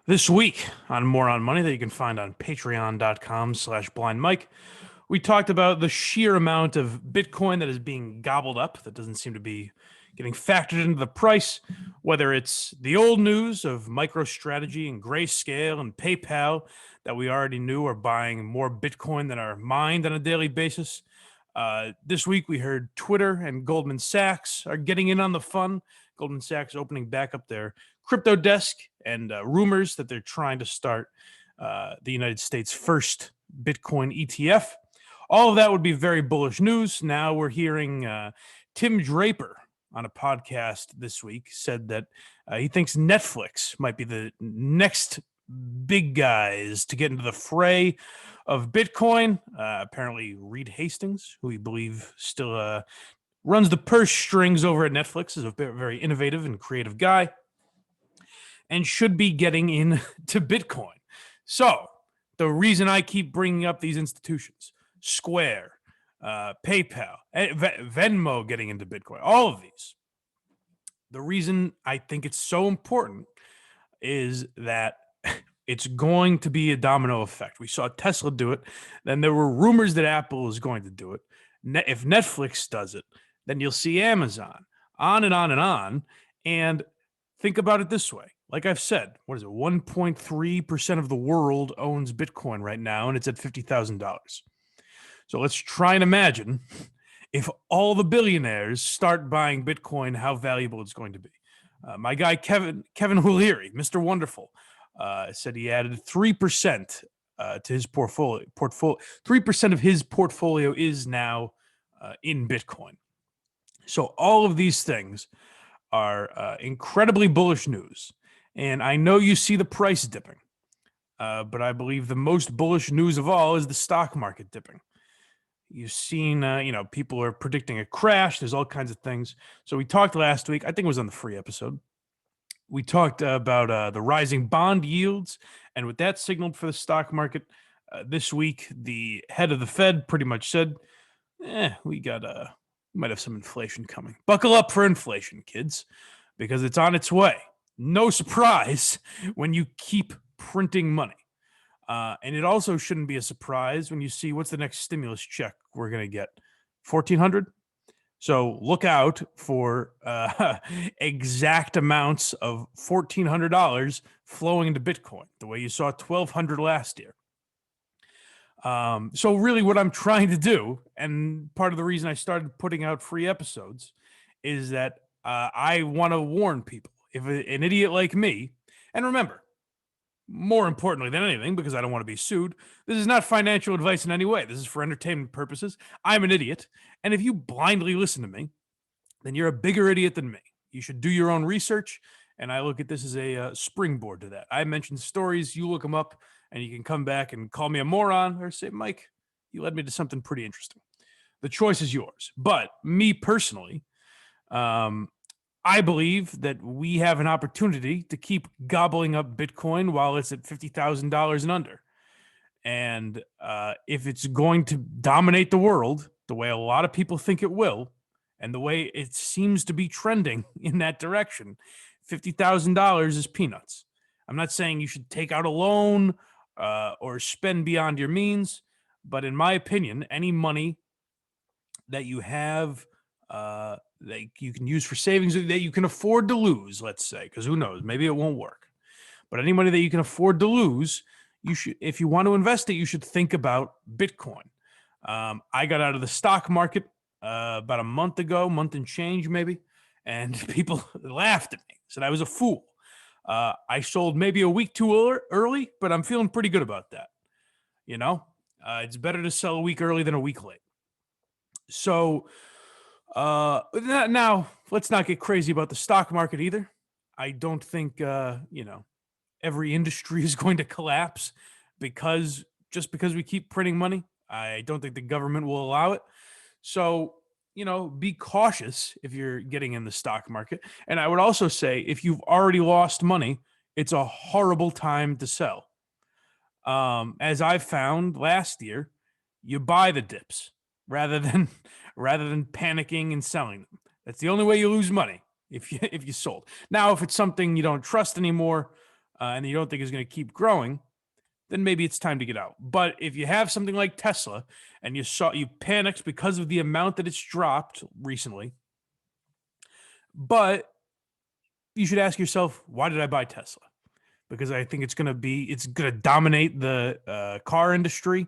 This week on Moron Money that you can find on patreon.com/blindmike, we talked about the sheer amount of Bitcoin that is being gobbled up that doesn't seem to be getting factored into the price, whether it's the old news of MicroStrategy and Grayscale and PayPal that we already knew are buying more Bitcoin than are mined on a daily basis. This week we heard Twitter and Goldman Sachs are getting in on the fun. Goldman Sachs opening back up their crypto desk and rumors that they're trying to start the United States' first Bitcoin ETF. All of that would be very bullish news. Now we're hearing Tim Draper on a podcast this week said that he thinks Netflix might be the next big guys to get into the fray of Bitcoin. Apparently, Reed Hastings, who we believe still runs the purse strings over at Netflix, is a very innovative and creative guy and should be getting into Bitcoin. So the reason I keep bringing up these institutions, Square, PayPal, Venmo getting into Bitcoin, all of these, the reason I think it's so important is that it's going to be a domino effect. We saw Tesla do it. Then there were rumors that Apple is going to do it. If Netflix does it, then you'll see Amazon, on and on and on. And think about it this way. Like I've said, what is it? 1.3% of the world owns Bitcoin right now, and it's at $50,000. So let's try and imagine if all the billionaires start buying Bitcoin, how valuable it's going to be. My guy, Kevin O'Leary, Mr. Wonderful, said he added 3% to his portfolio. 3% of his portfolio is now in Bitcoin. So all of these things are incredibly bullish news. And I know you see the price dipping, but I believe the most bullish news of all is the stock market dipping. You've seen, people are predicting a crash. There's all kinds of things. So we talked last week, I think it was on the free episode. We talked about the rising bond yields, and with that signaled for the stock market this week, the head of the Fed pretty much said, we might have some inflation coming. Buckle up for inflation, kids, because it's on its way. No surprise when you keep printing money. And it also shouldn't be a surprise when you see what's the next stimulus check we're going to get. 1,400. So look out for exact amounts of $1,400 flowing into Bitcoin, the way you saw 1,200 last year. So really what I'm trying to do, and part of the reason I started putting out free episodes, is that I want to warn people. If an idiot like me, and remember, more importantly than anything, because I don't want to be sued, this is not financial advice in any way. This is for entertainment purposes. I'm an idiot. And if you blindly listen to me, then you're a bigger idiot than me. You should do your own research. And I look at this as a springboard to that. I mentioned stories. You look them up and you can come back and call me a moron or say, Mike, you led me to something pretty interesting. The choice is yours. But me personally, I believe that we have an opportunity to keep gobbling up Bitcoin while it's at $50,000 and under. And if it's going to dominate the world the way a lot of people think it will, and the way it seems to be trending in that direction, $50,000 is peanuts. I'm not saying you should take out a loan or spend beyond your means, but in my opinion, any money that you have that you can use for savings that you can afford to lose, let's say, because who knows, maybe it won't work. But any money that you can afford to lose, you should, if you want to invest it, you should think about Bitcoin. I got out of the stock market about a month and change maybe, and people laughed at me, said I was a fool. I sold maybe a week too early, but I'm feeling pretty good about that. It's better to sell a week early than a week late. So now let's not get crazy about the stock market either. I don't think every industry is going to collapse because we keep printing money. I don't think the government will allow it. So be cautious if you're getting in the stock market. And I would also say if you've already lost money, it's a horrible time to sell. As I found last year, you buy the dips rather than panicking and selling them. That's the only way you lose money if you sold. Now, if it's something you don't trust anymore, and you don't think is going to keep growing, then maybe it's time to get out. But if you have something like Tesla and you panicked because of the amount that it's dropped recently, but you should ask yourself, why did I buy Tesla? Because I think it's going to dominate the car industry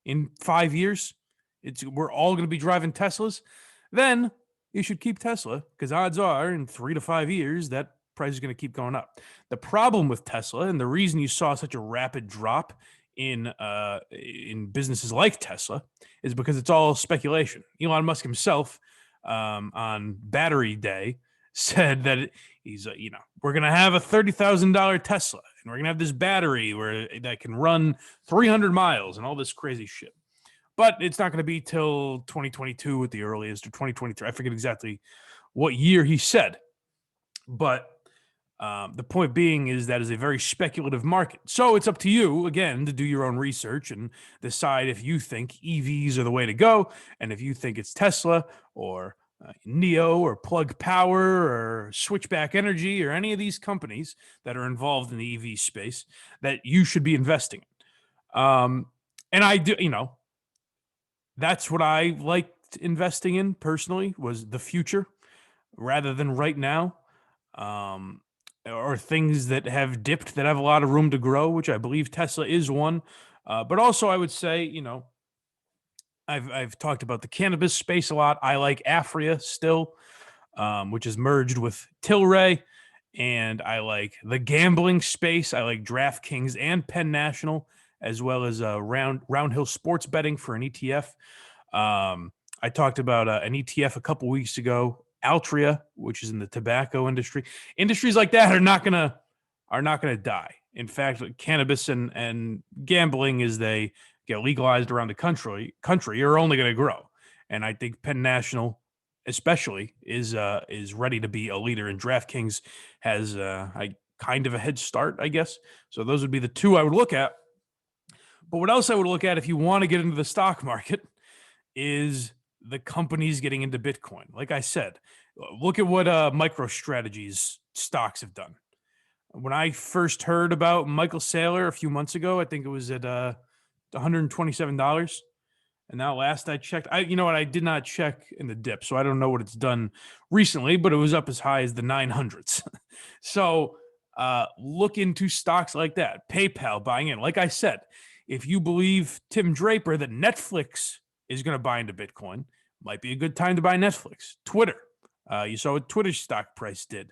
in 5 years. We're all going to be driving Teslas. Then you should keep Tesla, because odds are in 3 to 5 years that price is going to keep going up. The problem with Tesla, and the reason you saw such a rapid drop in businesses like Tesla, is because it's all speculation. Elon Musk himself, on Battery Day, said that he's we're going to have a $30,000 Tesla, and we're going to have this battery that can run 300 miles and all this crazy shit. But it's not going to be till 2022 at the earliest, or 2023. I forget exactly what year he said. But the point being is that is a very speculative market. So it's up to you, again, to do your own research and decide if you think EVs are the way to go, and if you think it's Tesla or Neo or Plug Power or Switchback Energy or any of these companies that are involved in the EV space that you should be investing in. And I do, that's what I liked investing in personally, was the future rather than right now. Or things that have dipped that have a lot of room to grow, which I believe Tesla is one. But also, I would say, I've talked about the cannabis space a lot. I like Afria still, which is merged with Tilray, and I like the gambling space. I like DraftKings and Penn National, as well as Roundhill Sports Betting for an ETF. I talked about an ETF a couple weeks ago, Altria, which is in the tobacco industry. Industries like that are not gonna die. In fact, cannabis and gambling, as they get legalized around the country are only going to grow. And I think Penn National, especially, is ready to be a leader. And DraftKings has a kind of a head start, I guess. So those would be the two I would look at. But what else I would look at if you want to get into the stock market is the companies getting into Bitcoin. Like I said, look at what MicroStrategy's stocks have done. When I first heard about Michael Saylor a few months ago, I think it was at $127. And now last I checked, I did not check in the dip, so I don't know what it's done recently, but it was up as high as the 900s. So look into stocks like that. PayPal buying in. Like I said, if you believe Tim Draper that Netflix is going to buy into Bitcoin, might be a good time to buy Netflix. Twitter. You saw what Twitter's stock price did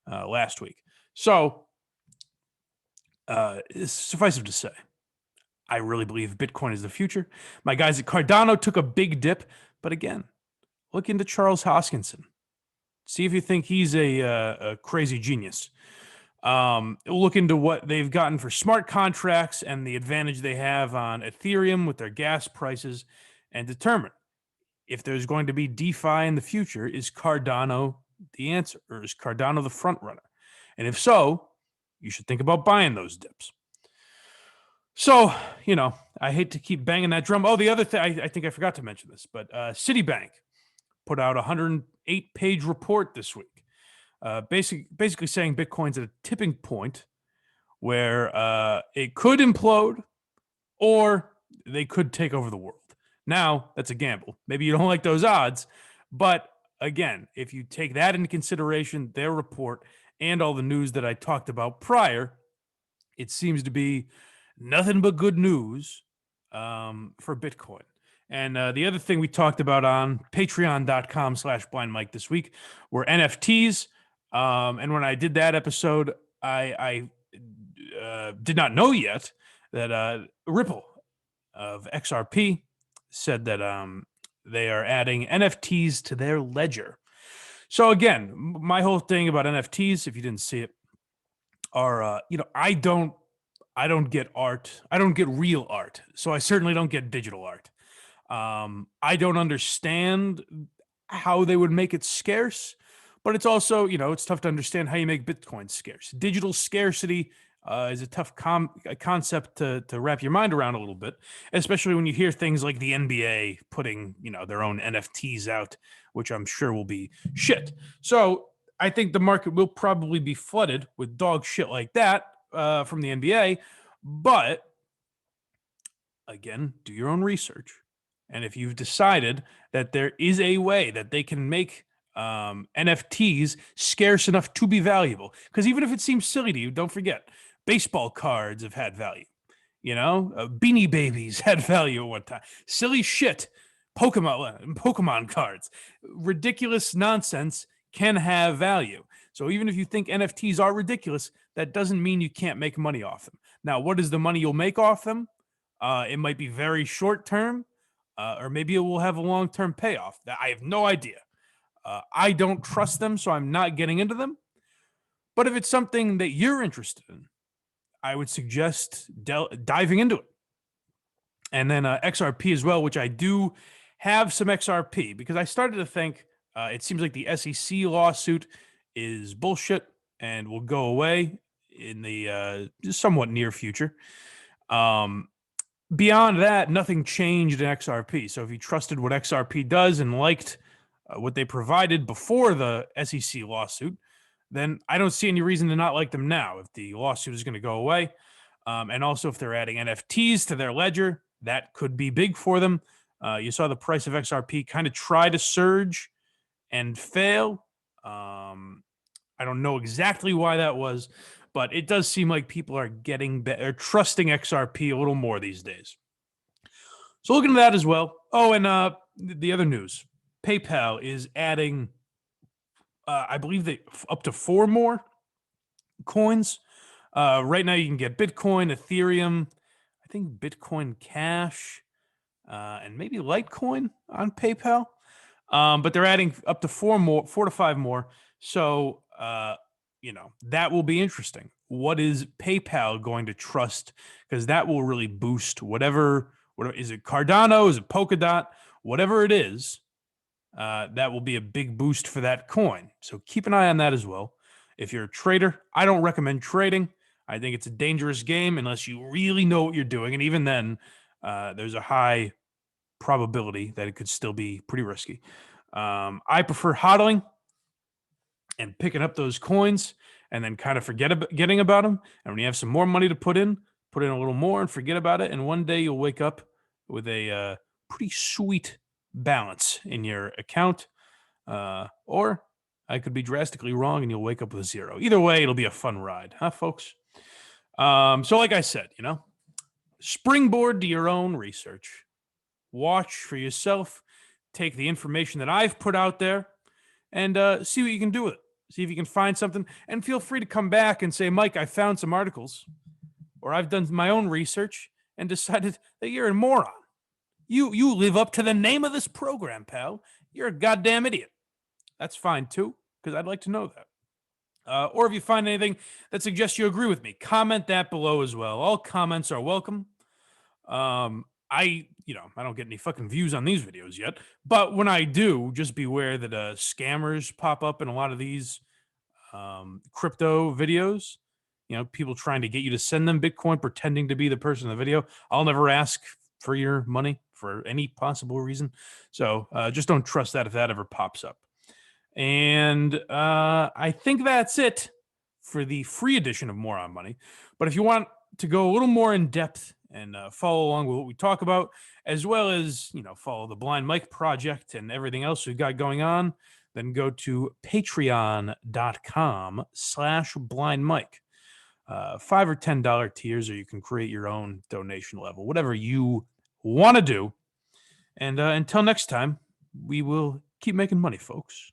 last week. So suffice it to say, I really believe Bitcoin is the future. My guys at Cardano took a big dip, but again, look into Charles Hoskinson. See if you think he's a crazy genius. Look into what they've gotten for smart contracts and the advantage they have on Ethereum with their gas prices, and determine if there's going to be DeFi in the future. Is Cardano the answer, or is Cardano the front runner? And if so, you should think about buying those dips. So, I hate to keep banging that drum. Oh, the other thing, I think I forgot to mention this, but Citibank put out a 108-page report this week, basically saying Bitcoin's at a tipping point where it could implode or they could take over the world. Now, that's a gamble. Maybe you don't like those odds, but again, if you take that into consideration, their report and all the news that I talked about prior, it seems to be nothing but good news for Bitcoin. And the other thing we talked about on patreon.com/blindmike this week were NFTs. And when I did that episode, I did not know yet that Ripple of XRP said that they are adding NFTs to their ledger. So again, my whole thing about NFTs, if you didn't see it, are I don't get art. I don't get real art. So I certainly don't get digital art. I don't understand how they would make it scarce, but it's also, it's tough to understand how you make Bitcoin scarce. Digital scarcity is a tough concept to wrap your mind around a little bit, especially when you hear things like the NBA putting, their own NFTs out, which I'm sure will be shit. So I think the market will probably be flooded with dog shit like that, from the NBA, but again, do your own research. And if you've decided that there is a way that they can make NFTs scarce enough to be valuable, because even if it seems silly to you, don't forget, baseball cards have had value. Beanie Babies had value at one time. Silly shit. Pokemon cards. Ridiculous nonsense can have value. So even if you think NFTs are ridiculous, that doesn't mean you can't make money off them. Now, what is the money you'll make off them? It might be very short term, or maybe it will have a long term payoff. I have no idea. I don't trust them, so I'm not getting into them. But if it's something that you're interested in, I would suggest diving into it. And then XRP as well, which I do have some XRP because I started to think it seems like the SEC lawsuit is bullshit and will go away in the somewhat near future. Beyond that, nothing changed in XRP. So if you trusted what XRP does and liked what they provided before the SEC lawsuit, then I don't see any reason to not like them now if the lawsuit is going to go away. And also, if they're adding NFTs to their ledger, that could be big for them. You saw the price of XRP kind of try to surge and fail. I don't know exactly why that was, but it does seem like people are getting better, trusting XRP a little more these days. So looking at that as well. Oh, and the other news, PayPal is adding, I believe they up to 4 more coins. Right now you can get Bitcoin, Ethereum, I think Bitcoin Cash, and maybe Litecoin on PayPal. But they're adding up to 4 to 5 more. So, that will be interesting. What is PayPal going to trust? Because that will really boost whatever is it Cardano? Is it Polkadot? Whatever it is, that will be a big boost for that coin. So keep an eye on that as well. If you're a trader, I don't recommend trading. I think it's a dangerous game unless you really know what you're doing. And even then, there's a high probability that it could still be pretty risky. I prefer hodling and picking up those coins and then kind of forgetting about them. And when you have some more money to put in a little more and forget about it. And one day you'll wake up with a pretty sweet balance in your account. Or I could be drastically wrong and you'll wake up with 0. Either way, it'll be a fun ride, huh, folks? So like I said, springboard to your own research. Watch for yourself. Take the information that I've put out there and see what you can do with it. See if you can find something. And feel free to come back and say, Mike, I found some articles or I've done my own research and decided that you're a moron. You live up to the name of this program, pal. You're a goddamn idiot. That's fine, too, because I'd like to know that. Or if you find anything that suggests you agree with me, comment that below as well. All comments are welcome. I don't get any fucking views on these videos yet, but when I do, just beware that scammers pop up in a lot of these crypto videos. People trying to get you to send them Bitcoin, pretending to be the person in the video. I'll never ask for your money for any possible reason. So just don't trust that if that ever pops up. And I think that's it for the free edition of Moron Money. But if you want to go a little more in depth and follow along with what we talk about, as well as, follow the Blind Mike Project and everything else we've got going on, then go to patreon.com/blindmike. $5 or $10 tiers, or you can create your own donation level, whatever you want to do. And until next time, we will keep making money, folks.